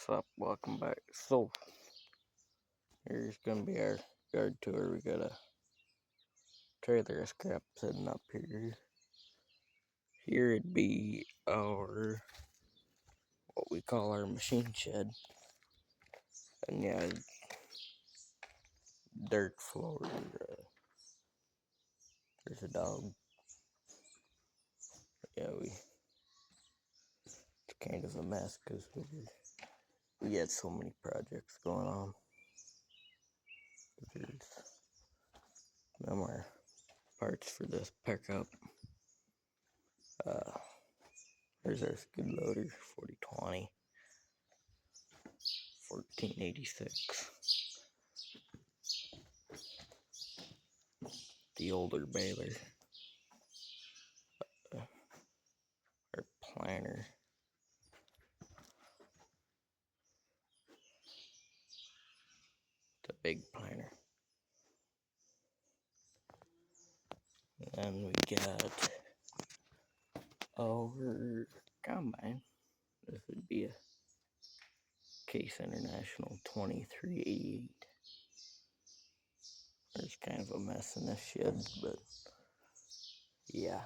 Sup, welcome back. So, here's gonna be our yard tour. We got a trailer of scrap sitting up here. Here it'd be what we call our machine shed. And yeah, dirt floor. There's a dog. Yeah, it's kind of a mess because we had so many projects going on. There's no more parts for this pickup. There's our skid loader, 4020, 1486. The older baler. Our planter. The big planter. And we got our combine. This would be a Case International 2388. There's kind of a mess in this shed, but yeah,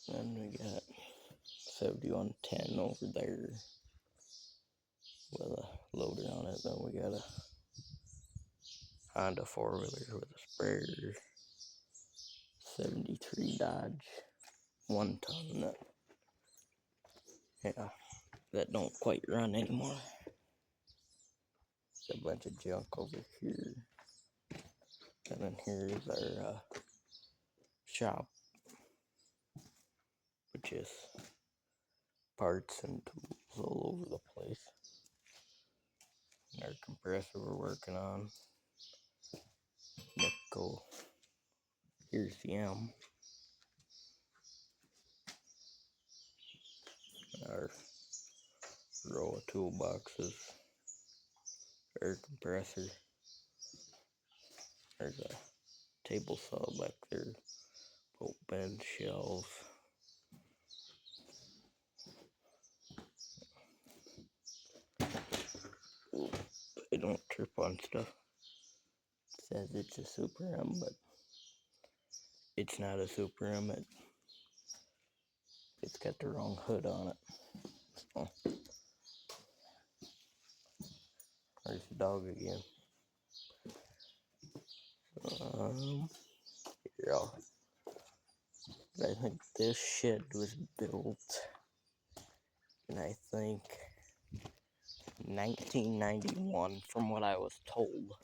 then we got 7110 over there with a loader on it. Then we got a Honda 4-wheeler with a sprayer, 73 Dodge 1-ton that don't quite run anymore. A bunch of junk over here, and then here's our shop, which is parts and tools all over the place. And our compressor we're working on, nickel. Here's the M. Our row of toolboxes, air compressor. There's a table saw back there, bolt bend shelves. Ooh, I don't trip on stuff. It says it's a Super M, but it's not a Super M. It's got the wrong hood on it. So, there's the dog again. Yeah. I think this shed was built in, 1991, from what I was told.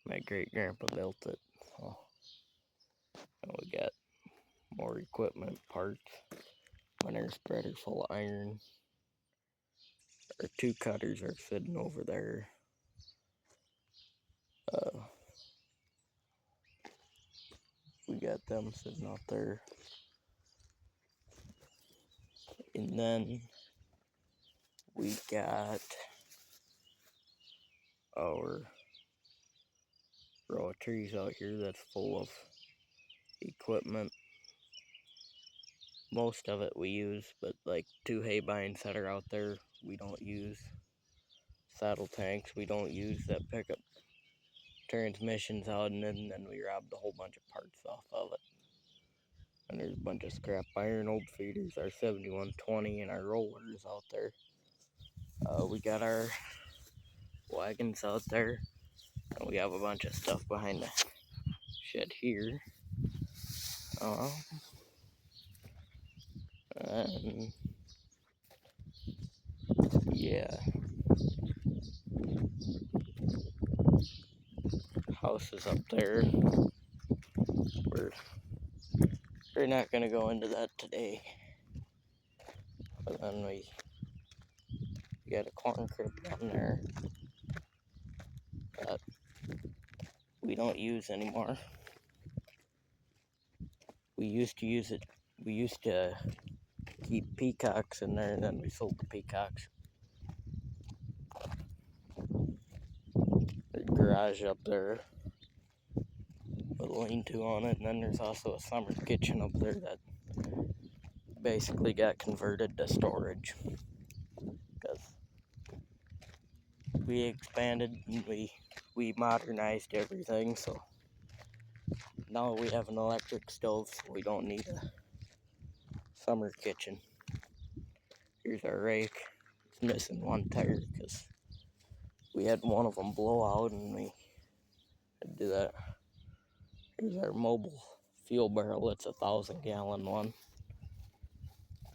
My great grandpa built it. And we got more equipment, parts, winter spreader full of iron. Our 2 cutters are sitting over there. We got them sitting out there. And then we got our row of trees out here that's full of equipment. Most of it we use, but like 2 hay binds that are out there we don't use. Saddle tanks we don't use that pick up transmissions out, and then we robbed a whole bunch of parts off of it. And there's a bunch of scrap iron old feeders, our 7120 and our rollers out there. We got our wagons out there, and we have a bunch of stuff behind the shed here. And yeah, house is up there. We're not gonna go into that today. But then we got a corn crib down there that we don't use anymore. We used to use it. We used to keep peacocks in there, and then we sold the peacocks. The garage up there with a lean-to on it, and then there's also a summer kitchen up there that basically got converted to storage because we expanded and we modernized everything, so now we have an electric stove, so we don't need a summer kitchen. Here's our rake. It's missing one tire because we had one of them blow out and we had to do that. Here's our mobile fuel barrel. It's a 1,000-gallon one.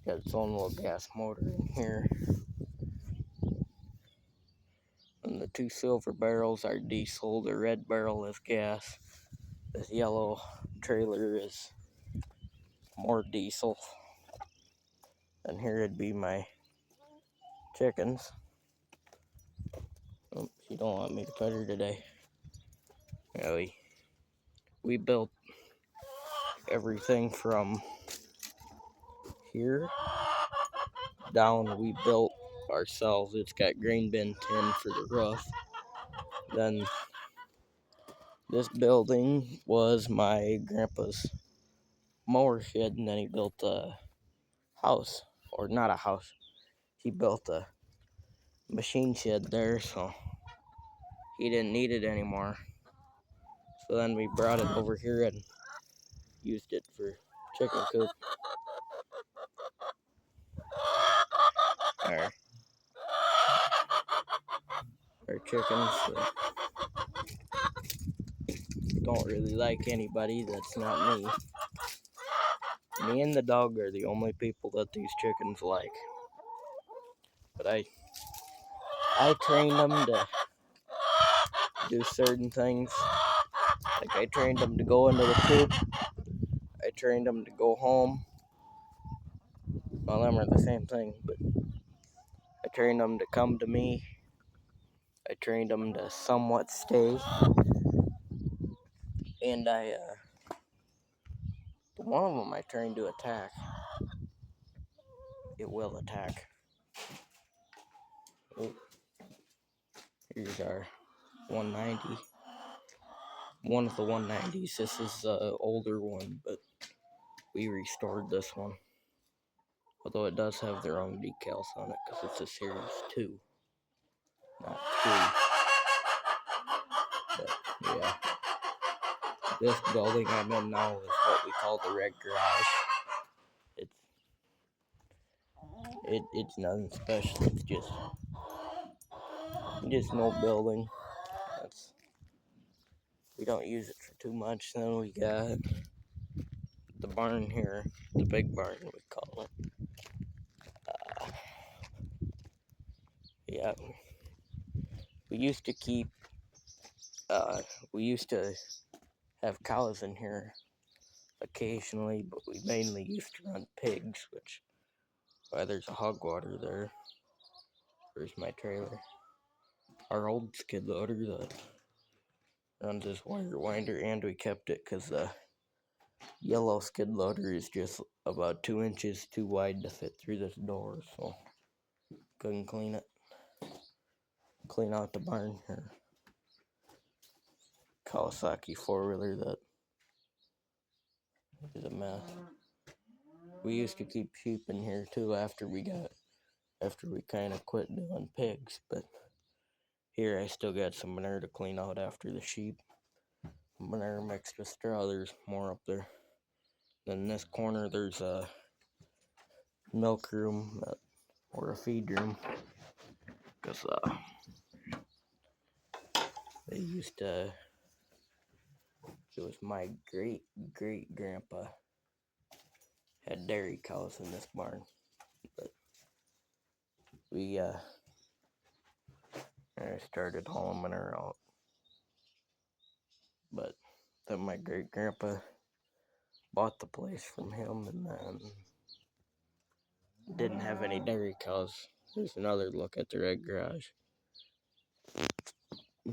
Got its own little gas motor in here. And the two silver barrels are diesel. The red barrel is gas. This yellow trailer is more diesel. And here would be my chickens. Oh, she don't want me to pet her today. Yeah, we built everything from here down. We built ourselves. It's got grain bin tin for the roof. Then this building was my grandpa's mower shed, and then he built a house, or not a house. He built a machine shed there, so he didn't need it anymore. So then we brought it over here and used it for chicken coop. Our chickens don't really like anybody that's not me. Me and the dog are the only people that these chickens like. But I trained them to do certain things. Like I trained them to go into the coop. I trained them to go home. Well, them are the same thing, but I trained them to come to me. I trained them to somewhat stay. And one of them I trained to attack. It will attack. Oh, here's our 190. One of the 190s. This is an older one, but we restored this one. Although it does have their own decals on it because it's a Series 2, not 3. But yeah, this building I'm in now is what we call the Red Garage. It's nothing special. It's just no building. We don't use it for too much. Then we got the barn here, the big barn we call it. Yeah, we used to keep. We used to have cows in here occasionally, but we mainly used to run pigs, which why there's a hog water there. There's my trailer. Our old skid loader that runs this wire winder, and we kept it because the yellow skid loader is just about 2 inches too wide to fit through this door, so couldn't clean out the barn here. Kawasaki 4-wheeler that is a mess. We used to keep sheep in here too after we kind of quit doing pigs, but here I still got some manure to clean out after the sheep. Manure mixed with straw. There's more up there. Then in this corner there's a milk room or a feed room, because they used to. It was my great grandpa had dairy cows in this barn, but I started hauling manure out. But then my great grandpa bought the place from him, and then didn't have any dairy cows. There's another look at the Red Garage.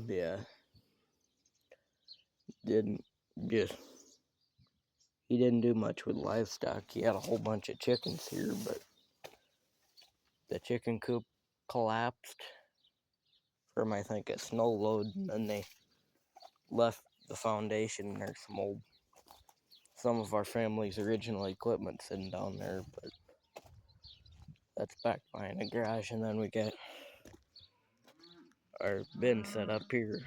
Yeah, he didn't do much with livestock. He had a whole bunch of chickens here, but the chicken coop collapsed from, I think, a snow load, and then they left the foundation. There's some of our family's original equipment sitting down there, but that's back behind the garage. And then we got our bin set up here.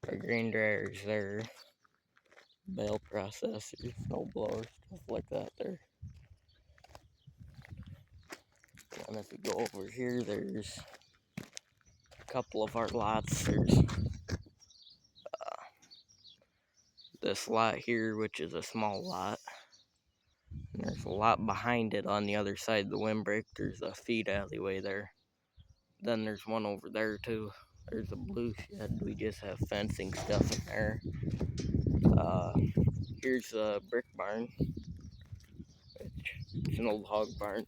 Our grain dryers there, bale processors, snow blowers, stuff like that there. And if we go over here, there's a couple of our lots. There's this lot here, which is a small lot. And there's a lot behind it on the other side of the windbreak. There's a feed alleyway there. Then there's one over there too. There's a blue shed. We just have fencing stuff in there. Here's a brick barn. It's an old hog barn.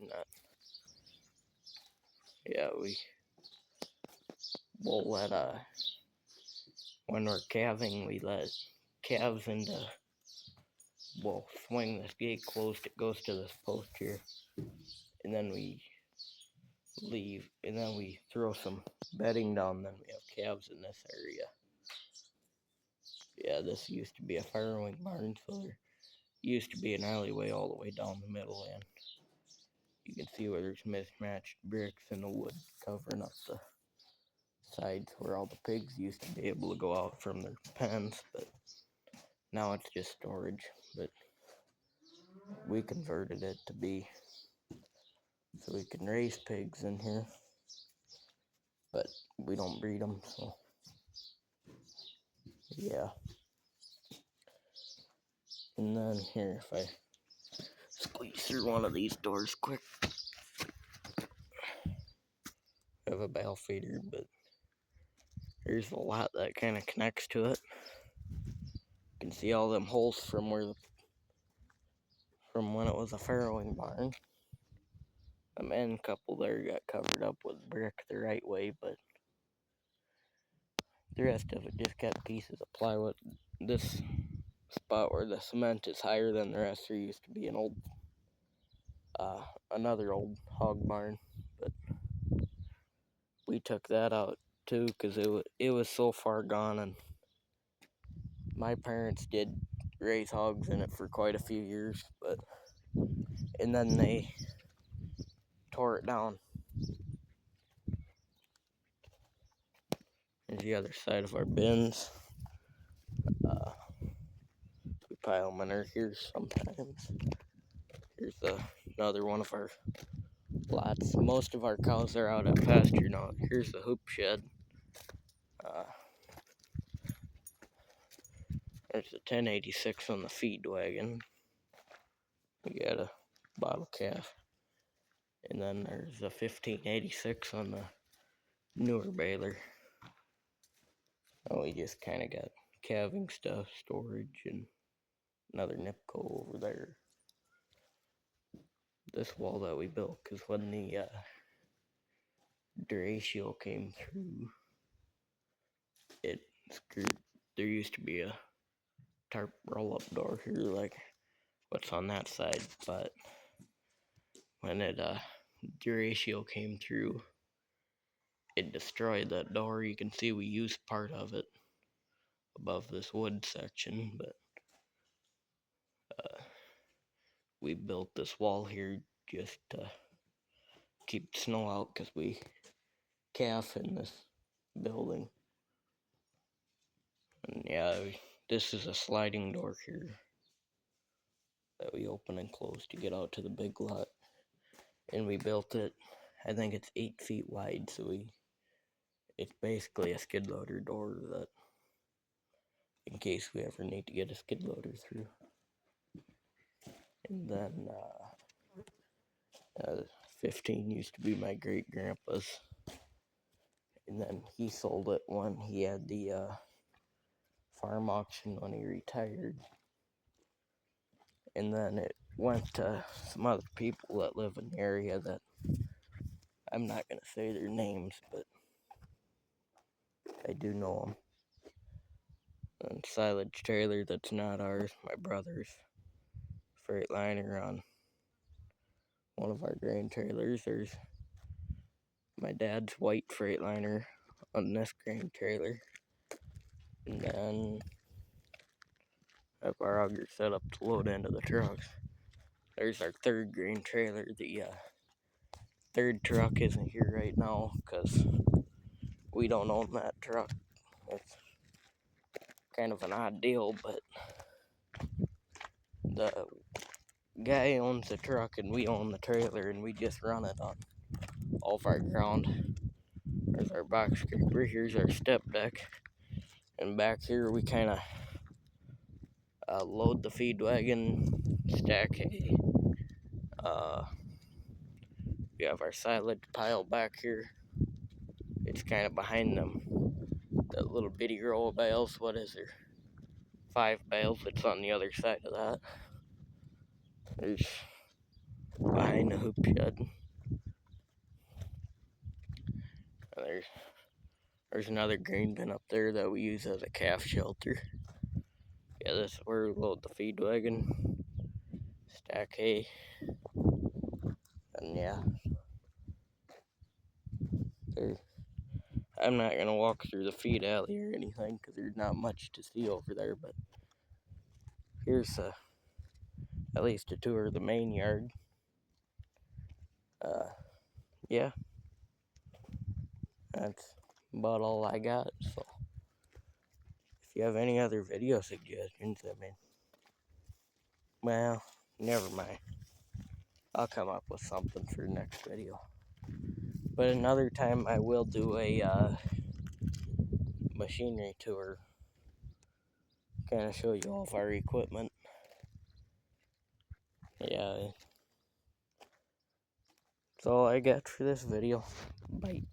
We'll let when we're calving, we let calves into. We'll swing this gate closed. It goes to this post here, and then we leave, and then we throw some bedding down. Then we have calves in this area. Yeah, this used to be a farrowing barn, so there used to be an alleyway all the way down the middle, and you can see where there's mismatched bricks and the wood covering up the sides where all the pigs used to be able to go out from their pens, but now it's just storage. But we converted it to be so we can raise pigs in here, but we don't breed them, so yeah. And then here, if I squeeze through one of these doors quick, I have a bale feeder, but there's a lot that kind of connects to it. You can see all them holes from when it was a farrowing barn. The end couple there got covered up with brick the right way, but the rest of it just got pieces of plywood. This spot where the cement is higher than the rest, there used to be another old hog barn, but we took that out too because it was so far gone, and my parents did raise hogs in it for quite a few years, and then they tore it down. Here's the other side of our bins. We pile them in here sometimes. Here's another one of our lots. Most of our cows are out at pasture now. Here's the hoop shed. There's a 1086 on the feed wagon. We got a bottle calf. And then there's a 1586 on the newer baler. And we just kind of got calving stuff, storage, and another Nipco over there. This wall that we built, because when the derecho came through, it screwed. There used to be a tarp roll-up door here, like what's on that side, but when derecho came through, it destroyed that door. You can see we used part of it above this wood section, but we built this wall here just to keep the snow out because we calf in this building. And yeah, this is a sliding door here that we open and close to get out to the big lot. And we built it, I think it's 8 feet wide, so it's basically a skid loader door that, in case we ever need to get a skid loader through. And then 15 used to be my great grandpa's, and then he sold it when he had the farm auction when he retired, and then it went to some other people that live in the area that I'm not gonna say their names, but I do know them. And silage trailer that's not ours, my brother's. Freightliner on one of our grain trailers. There's my dad's white Freightliner on this grain trailer. And then have our auger set up to load into the trucks. There's our third grain trailer. The third truck isn't here right now because we don't own that truck. It's kind of an odd deal, but the guy owns the truck and we own the trailer, and we just run it on all of our ground. There's our box scraper, here's our step deck, and back here we kind of load the feed wagon, stack hay. We have our silage pile back here. It's kind of behind them, that little bitty row of bales. What is there? 5 bales. It's on the other side of that. There's behind the hoop shed. And there's another grain bin up there that we use as a calf shelter. Yeah, this is where we load the feed wagon, stack hay, and yeah. I'm not gonna walk through the feed alley or anything because there's not much to see over there, but here's at least a tour of the main yard. Yeah, that's about all I got. So if you have any other video suggestions, well, never mind. I'll come up with something for the next video. But another time I will do a machinery tour. Kind of show you all of our equipment. Yeah. That's all I got for this video. Bye.